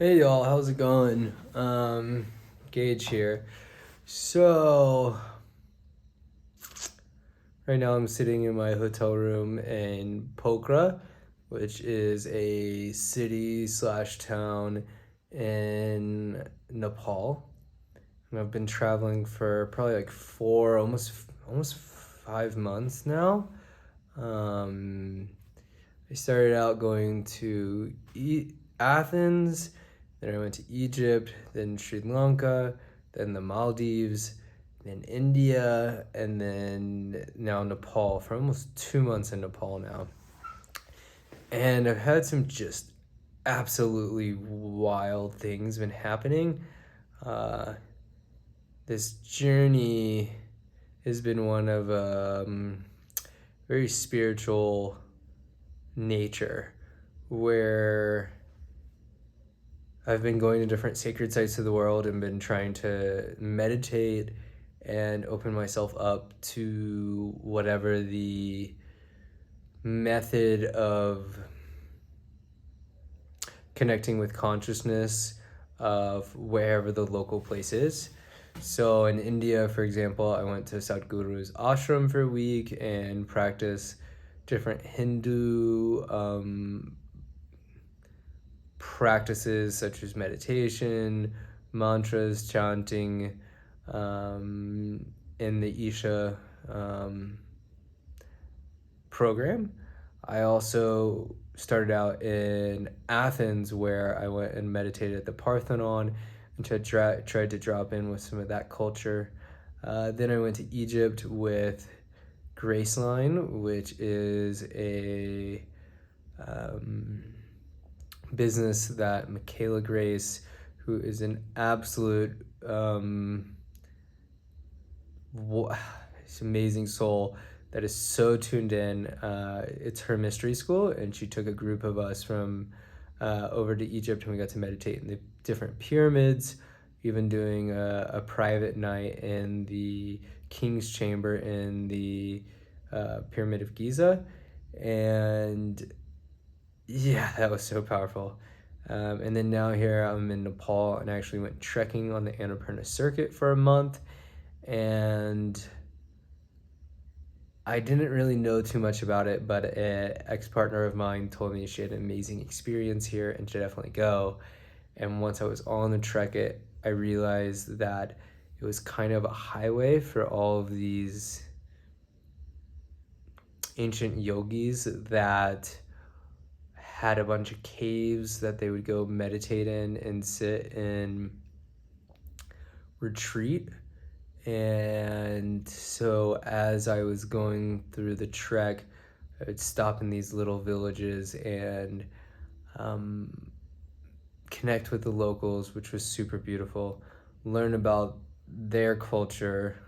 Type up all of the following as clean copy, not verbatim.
Hey y'all, how's it going? Gage here. So, right now I'm sitting in my hotel room in Pokhara, which is a city slash town in Nepal. And I've been traveling for probably like almost 5 months now. Um, I started out going to Athens, then I went to Egypt, then Sri Lanka, then the Maldives, then India, and then now Nepal for almost 2 months in Nepal now. And I've had some just absolutely wild things been happening. Uh, this journey has been one of very spiritual nature where I've been going to different sacred sites of the world and been trying to meditate and open myself up to whatever the method of connecting with consciousness of wherever the local place is. So in India, for example, I went to Sadhguru's ashram for a week and practiced different Hindu practices such as meditation, mantras, chanting, in the Isha program. I also started out in Athens where I went and meditated at the Parthenon and tried to drop in with some of that culture. Then I went to Egypt with Graceline, which is a business that Michaela Grace, who is an absolute amazing soul that is so tuned in. It's her mystery school, and she took a group of us from over to Egypt, and we got to meditate in the different pyramids, even doing a private night in the King's Chamber in the Pyramid of Giza. And yeah, that was so powerful. And then now here I'm in Nepal and I actually went trekking on the Annapurna circuit for a month. And I didn't really know too much about it, but an ex-partner of mine told me she had an amazing experience here and should definitely go. And once I was on the trek, I realized that it was kind of a highway for all of these ancient yogis that had a bunch of caves that they would go meditate in and sit and retreat. And so as I was going through the trek, I would stop in these little villages and connect with the locals, which was super beautiful. Learn about their culture,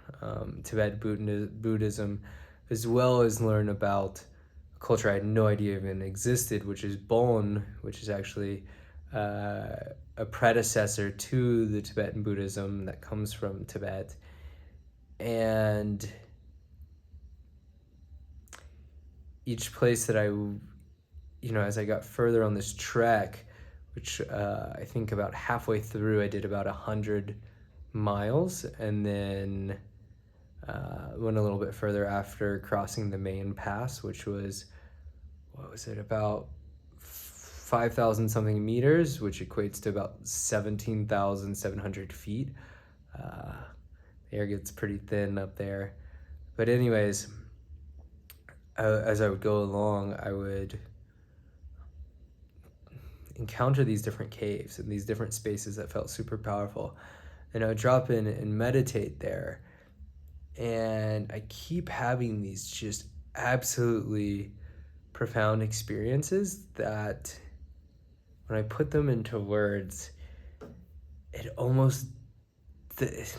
Tibet Buddhism, as well as learn about a culture I had no idea even existed, which is Bon, which is actually a predecessor to the Tibetan Buddhism that comes from Tibet. And each place that as I got further on this trek, which I think about halfway through, I did about 100 miles, and then went a little bit further after crossing the main pass, which was, what was it, about 5,000 something meters, which equates to about 17,700 feet. The air gets pretty thin up there. But anyways, as I would go along, I would encounter these different caves and these different spaces that felt super powerful. And I would drop in and meditate there. And I keep having these just absolutely profound experiences that when I put them into words, it almost it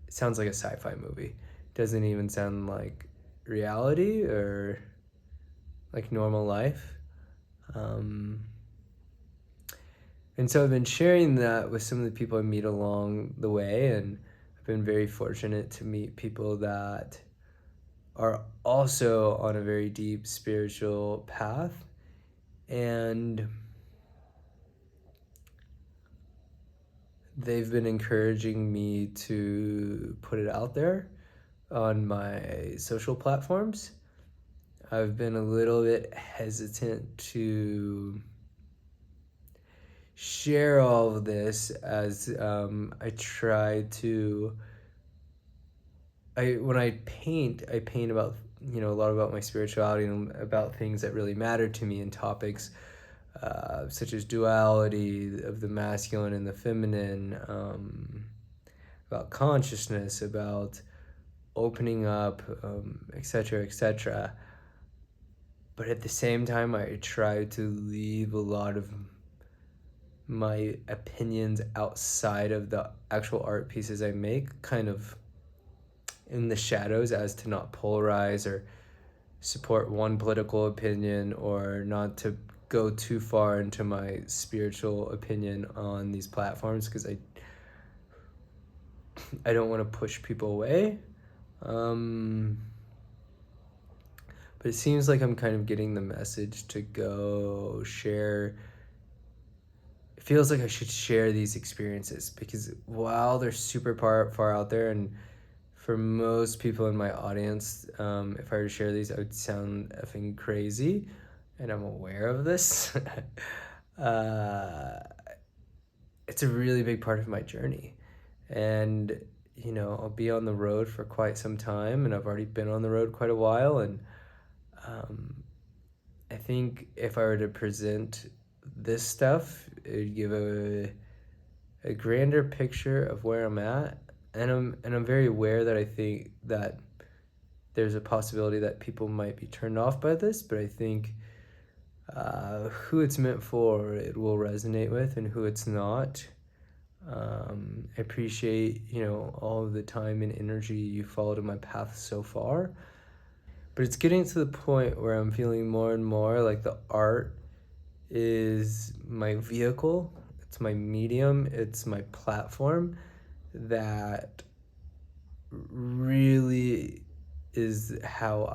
sounds like a sci-fi movie. It doesn't even sound like reality or like normal life. And so I've been sharing that with some of the people I meet along the way, and I've been very fortunate to meet people that are also on a very deep spiritual path. And they've been encouraging me to put it out there on my social platforms. I've been a little bit hesitant to share all of this as I try to. When I paint about a lot about my spirituality and about things that really matter to me and topics such as duality of the masculine and the feminine, about consciousness, about opening up, etc., etc. But at the same time, I try to leave a lot of my opinions outside of the actual art pieces I make, kind of in the shadows, as to not polarize or support one political opinion, or not to go too far into my spiritual opinion on these platforms, because I don't want to push people away. But it seems like I'm kind of getting the message to go share. It feels like I should share these experiences, because while they're super far out there, and for most people in my audience, if I were to share these, I would sound effing crazy, and I'm aware of this. uh, it's a really big part of my journey. And, I'll be on the road for quite some time, and I've already been on the road quite a while. And I think if I were to present this stuff, it would give a grander picture of where I'm at. And I'm very aware that I think that there's a possibility that people might be turned off by this, but I think who it's meant for, it will resonate with, and who it's not. I appreciate, all of the time and energy you followed in my path so far. But it's getting to the point where I'm feeling more and more like the art is my vehicle, it's my medium, it's my platform that really is how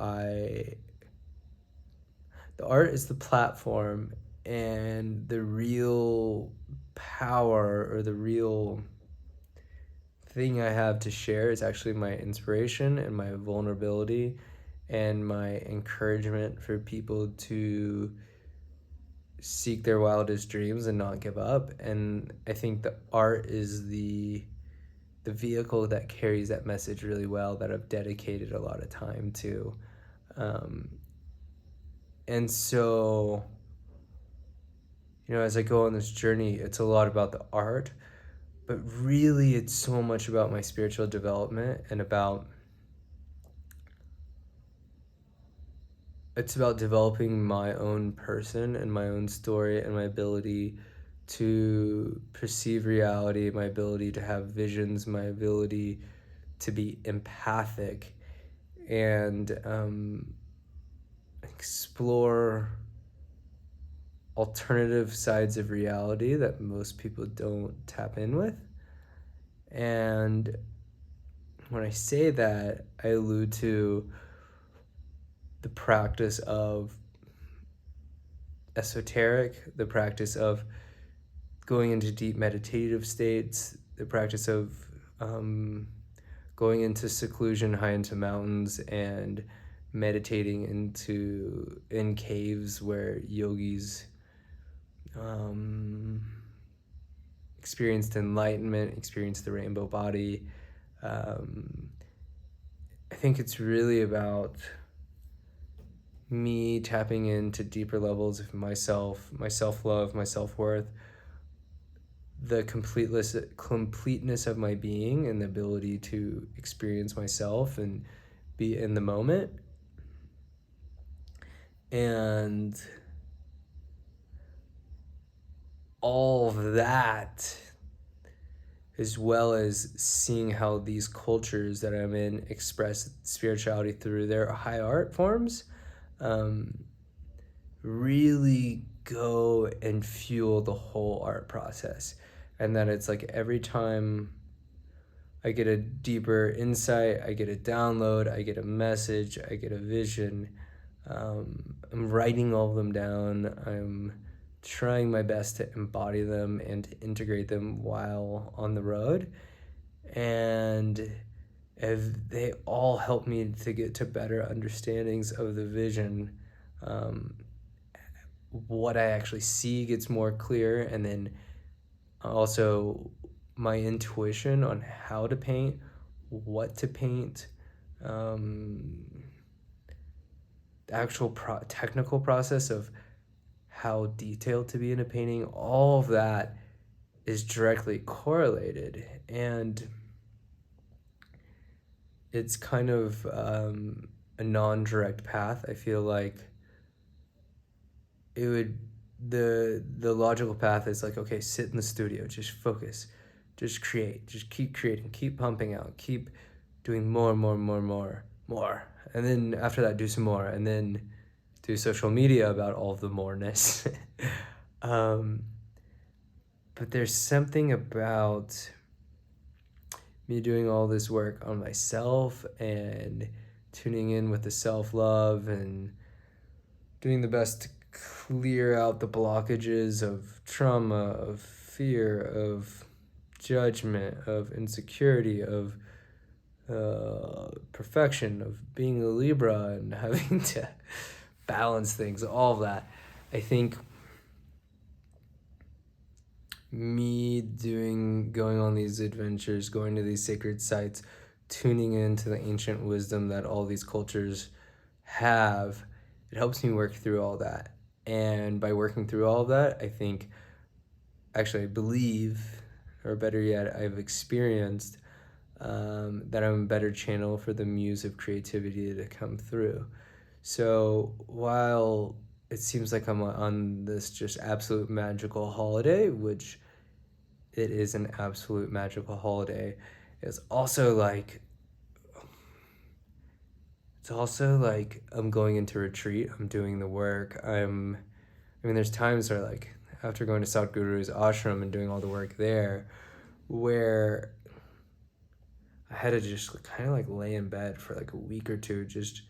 the art is the platform, and the real power, or the real thing I have to share, is actually my inspiration and my vulnerability and my encouragement for people to seek their wildest dreams and not give up. And I think the art is the vehicle that carries that message really well, that I've dedicated a lot of time to. And so, as I go on this journey, it's a lot about the art, but really it's so much about my spiritual development, and it's about developing my own person and my own story, and my ability to perceive reality, my ability to have visions, my ability to be empathic, and explore alternative sides of reality that most people don't tap in with. And when I say that, I allude to the practice of esoteric, the practice of going into deep meditative states, the practice of going into seclusion high into mountains and meditating in caves where yogis experienced enlightenment, experienced the rainbow body. I think it's really about me tapping into deeper levels of myself, my self-love, my self-worth, the completeness of my being, and the ability to experience myself and be in the moment. And all of that, as well as seeing how these cultures that I'm in express spirituality through their high art forms, really go and fuel the whole art process. And that it's like every time I get a deeper insight, I get a download, I get a message, I get a vision, I'm writing all of them down, I'm trying my best to embody them and to integrate them while on the road. And if they all help me to get to better understandings of the vision. What I actually see gets more clear, and then also my intuition on how to paint, what to paint, the actual technical process of how detailed to be in a painting, all of that is directly correlated. And it's kind of a non-direct path. I feel like it would the logical path is like, okay, sit in the studio, just focus, just create, just keep creating, keep pumping out, keep doing more, and then after that do some more, and then do social media about all of the moreness. um, but there's something about me doing all this work on myself and tuning in with the self-love and doing the best to clear out the blockages of trauma, of fear, of judgment, of insecurity, of perfection, of being a Libra and having to balance things, all of that. I think going on these adventures, going to these sacred sites, tuning into the ancient wisdom that all these cultures have, it helps me work through all that. And by working through all of that, I believe, or better yet, I've experienced that I'm a better channel for the muse of creativity to come through. So while it seems like I'm on this just absolute magical holiday, which it is an absolute magical holiday, it's also like I'm going into retreat, I'm doing the work. There's times where, like, after going to Sadhguru's ashram and doing all the work there, where I had to just kind of like lay in bed for like a week or two, just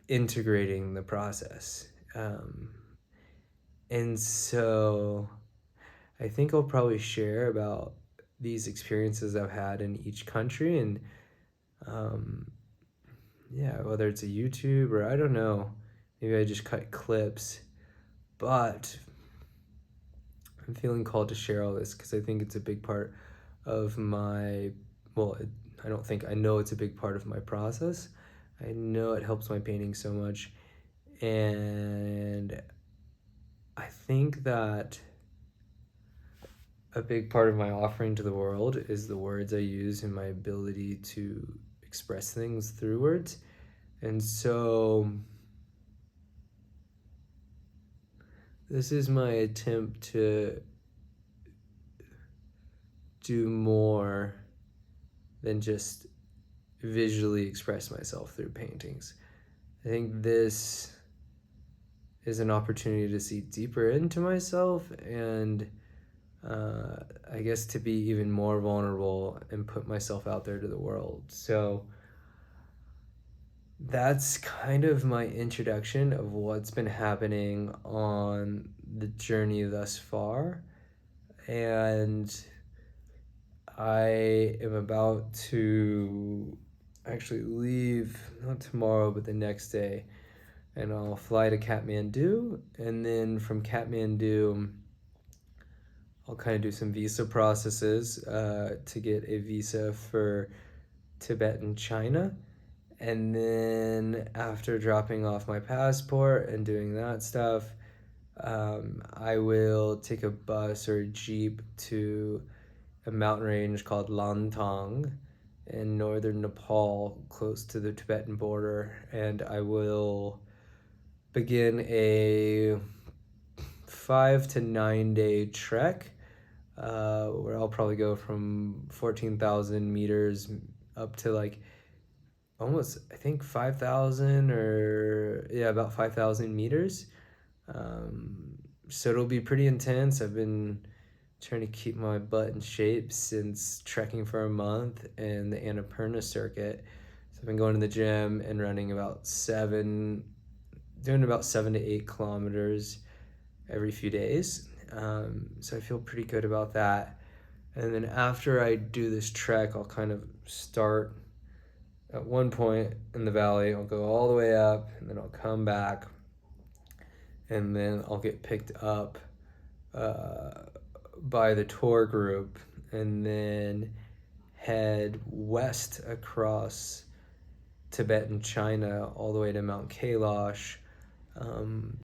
integrating the process. And so I think I'll probably share about these experiences I've had in each country, and whether it's a YouTube or I don't know, maybe I just cut clips, but I'm feeling called to share all this because I think it's a big part of I know it's a big part of my process. I know it helps my painting so much, and I think that a big part of my offering to the world is the words I use and my ability to express things through words. And so this is my attempt to do more than just visually express myself through paintings. I think this is an opportunity to see deeper into myself and I guess to be even more vulnerable and put myself out there to the world. So that's kind of my introduction of what's been happening on the journey thus far. And I am about to actually leave, not tomorrow, but the next day. And I'll fly to Kathmandu. And then from Kathmandu, I'll kind of do some visa processes to get a visa for Tibet and China. And then after dropping off my passport and doing that stuff, I will take a bus or a jeep to a mountain range called Lantang in northern Nepal, close to the Tibetan border. And I will begin a 5 to 9 day trek where I'll probably go from 14,000 meters up to like almost, I think 5,000 about 5,000 meters. So it'll be pretty intense. I've been trying to keep my butt in shape since trekking for a month in the Annapurna circuit. So I've been going to the gym and running doing about 7 to 8 kilometers every few days. So I feel pretty good about that. And then after I do this trek, I'll kind of start at one point in the valley. I'll go all the way up, and then I'll come back, and then I'll get picked up by the tour group, and then head west across Tibet and China all the way to Mount Kailash.